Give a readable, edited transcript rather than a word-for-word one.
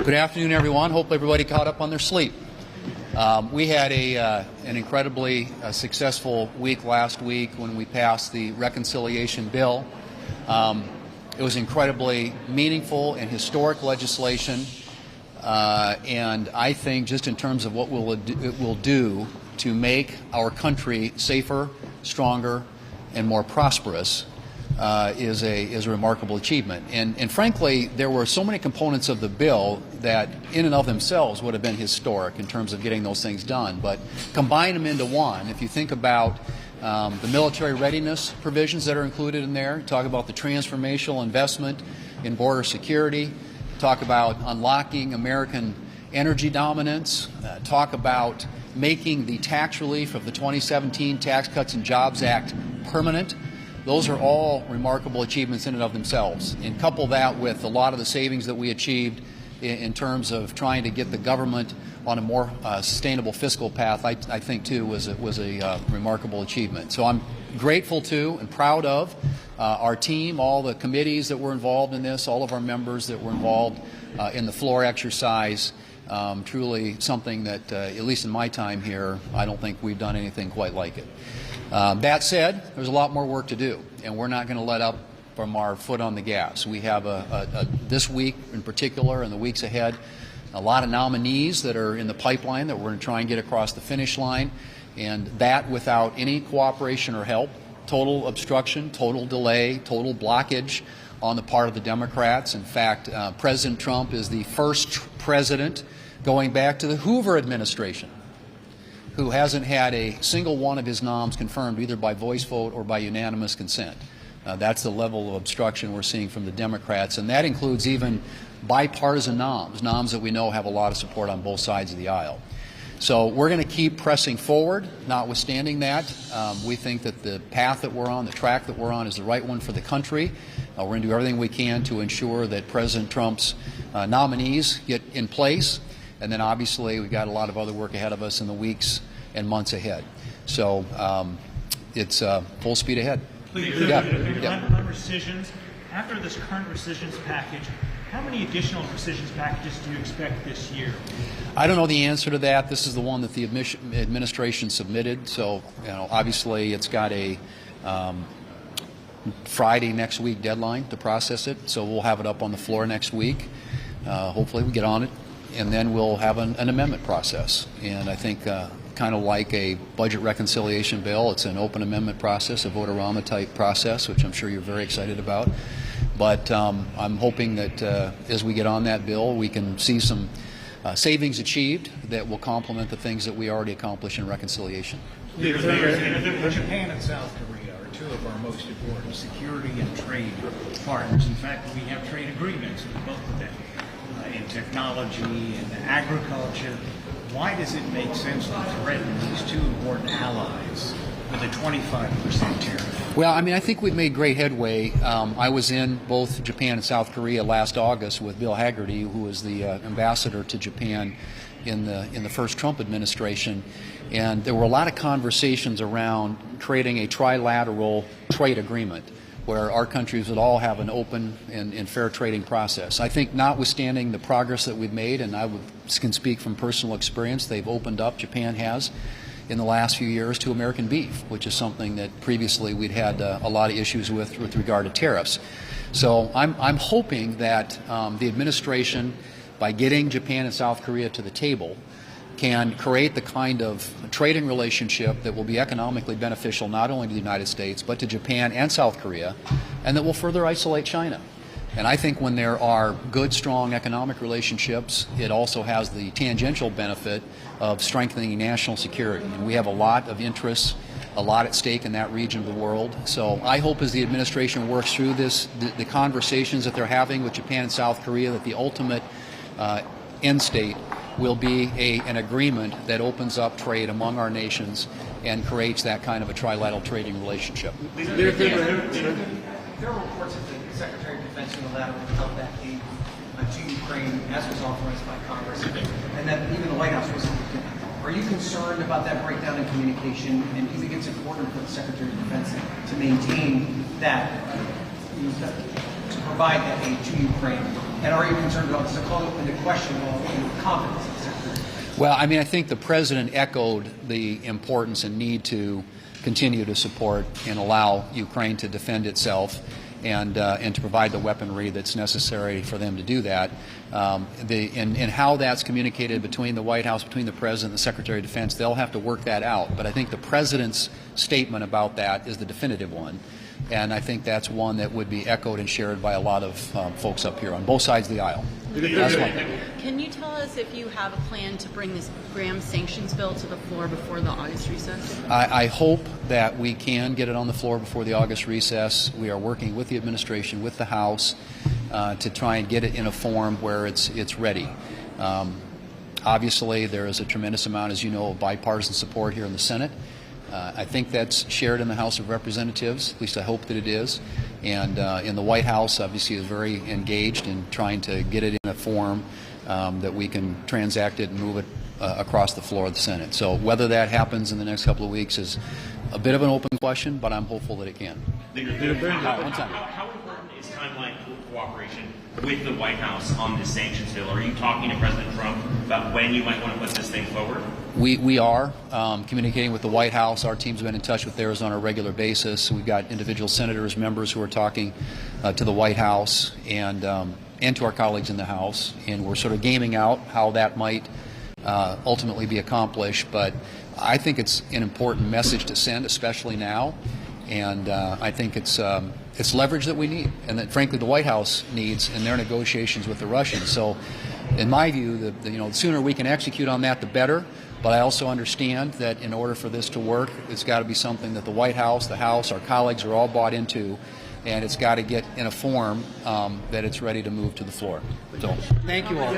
Good afternoon, everyone. Hope everybody caught up on their sleep. We had an incredibly successful week last week when we passed the reconciliation bill. It was incredibly meaningful and historic legislation, and I think just in terms of what it will do to make our country safer, stronger, and more prosperous, is a remarkable achievement. And frankly, there were so many components of the bill that in and of themselves would have been historic in terms of getting those things done. But combine them into one. If you think about the military readiness provisions that are included in there, talk about the transformational investment in border security, talk about unlocking American energy dominance, talk about making the tax relief of the 2017 Tax Cuts and Jobs Act permanent. Those are all remarkable achievements in and of themselves. And couple that with a lot of the savings that we achieved in terms of trying to get the government on a more sustainable fiscal path, I think too was a remarkable achievement. So I'm grateful to and proud of our team, all the committees that were involved in this, all of our members that were involved in the floor exercise. Truly something that, at least in my time here, I don't think we've done anything quite like it. That said, there's a lot more work to do, and we're not going to let up from our foot on the gas. We have this week in particular and the weeks ahead, a lot of nominees that are in the pipeline that we're going to try and get across the finish line, and that without any cooperation or help, total obstruction, total delay, total blockage on the part of the Democrats. In fact, President Trump is the first president going back to the Hoover administration who hasn't had a single one of his noms confirmed either by voice vote or by unanimous consent. That's the level of obstruction we're seeing from the Democrats, and that includes even bipartisan noms that we know have a lot of support on both sides of the aisle. So we're going to keep pressing forward, notwithstanding that. We think that the path that we're on, the track that we're on, is the right one for the country. We're going to do everything we can to ensure that President Trump's nominees get in place. And then obviously we've got a lot of other work ahead of us in the weeks and months ahead. So it's full speed ahead. Please. Yeah. On rescissions, after this current rescissions package, how many additional rescissions packages do you expect this year? I don't know the answer to that. This is the one that the administration submitted. So, obviously it's got a Friday next week deadline to process it. So we'll have it up on the floor next week. Hopefully we get on it, and then we'll have an amendment process. And I think kind of like a budget reconciliation bill, it's an open amendment process, a vote-a-rama type process, which I'm sure you're very excited about. But I'm hoping that as we get on that bill, we can see some savings achieved that will complement the things that we already accomplished in reconciliation. Japan and South Korea are two of our most important security and trade partners. In fact, we have trade agreements with both of them in technology and agriculture. Why does it make sense to threaten these two important allies with a 25% tariff? Well, I think we've made great headway. I was in both Japan and South Korea last August with Bill Hagerty, who was the ambassador to Japan in the first Trump administration, and there were a lot of conversations around creating a trilateral trade agreement where our countries would all have an open and fair trading process. I think notwithstanding the progress that we've made, and I can speak from personal experience, they've opened up, Japan has, in the last few years to American beef, which is something that previously we'd had a lot of issues with regard to tariffs. So I'm hoping that the administration, by getting Japan and South Korea to the table, can create the kind of trading relationship that will be economically beneficial not only to the United States but to Japan and South Korea, and that will further isolate China. And I think when there are good, strong economic relationships, it also has the tangential benefit of strengthening national security. And we have a lot of interests, a lot at stake in that region of the world. So I hope as the administration works through this, the conversations that they're having with Japan and South Korea, that the ultimate end state will be an agreement that opens up trade among our nations and creates that kind of a trilateral trading relationship. There are reports that the Secretary of Defense unilaterally held back aid to Ukraine, as was authorized by Congress, and that even the White House was. Are you concerned about that breakdown in communication, and do you think it's important for the Secretary of Defense to maintain that, to provide that aid to Ukraine And are you concerned about this calling into question the confidence of the Secretary? Well, I mean, I think the President echoed the importance and need to continue to support and allow Ukraine to defend itself and to provide the weaponry that's necessary for them to do that. And how that's communicated between the White House, between the President and the Secretary of Defense, they'll have to work that out. But I think the President's statement about that is the definitive one. And I think that's one that would be echoed and shared by a lot of folks up here on both sides of the aisle. That's one thing. Can you tell us if you have a plan to bring this Graham sanctions bill to the floor before the August recess? I hope that we can get it on the floor before the August recess. We are working with the administration, with the House, to try and get it in a form where it's ready. Obviously, there is a tremendous amount, as you know, of bipartisan support here in the Senate. I think that's shared in the House of Representatives, at least I hope that it is. And in the White House, obviously, is very engaged in trying to get it in a form that we can transact it and move it across the floor of the Senate. So whether that happens in the next couple of weeks is a bit of an open question, but I'm hopeful that it can. How important is timeline cooperation with the White House on this sanctions bill? Are you talking to President Trump about when you might want to put this thing forward? We are communicating with the White House. Our team's been in touch with theirs on a regular basis. We've got individual senators, members who are talking to the White House and to our colleagues in the House, and we're sort of gaming out how that might ultimately be accomplished. But I think it's an important message to send, especially now, and I think it's leverage that we need, and that frankly the White House needs in their negotiations with the Russians. So, in my view, the sooner we can execute on that, the better. But I also understand that in order for this to work, it's got to be something that the White House, the House, our colleagues are all bought into, and it's got to get in a form that it's ready to move to the floor. So, thank you all.